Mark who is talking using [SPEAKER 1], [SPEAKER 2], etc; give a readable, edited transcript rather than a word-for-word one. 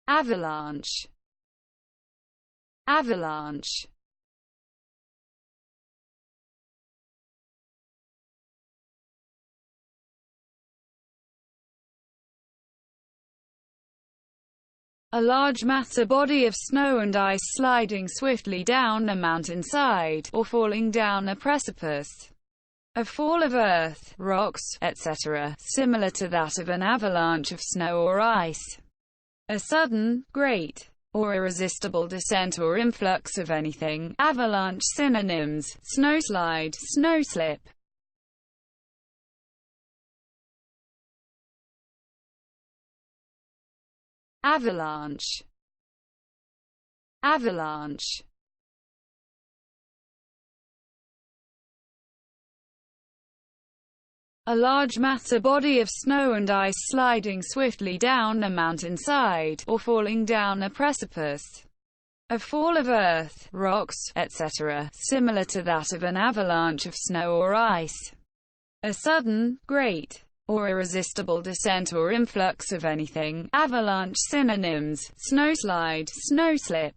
[SPEAKER 1] Avalanche. Avalanche. A large matter body of snow and ice sliding swiftly down a mountainside, or falling down a precipice. A fall of earth, rocks, etc., similar to that of an avalanche of snow or ice. A sudden, great, or irresistible descent or influx of anything. Avalanche synonyms: snowslide, snowslip. Avalanche. Avalanche. A large matter body of snow and ice sliding swiftly down a mountainside, or falling down a precipice. A fall of earth, rocks, etc., similar to that of an avalanche of snow or ice. A sudden, great, or irresistible descent or influx of anything. Avalanche synonyms: snowslide, snowslip.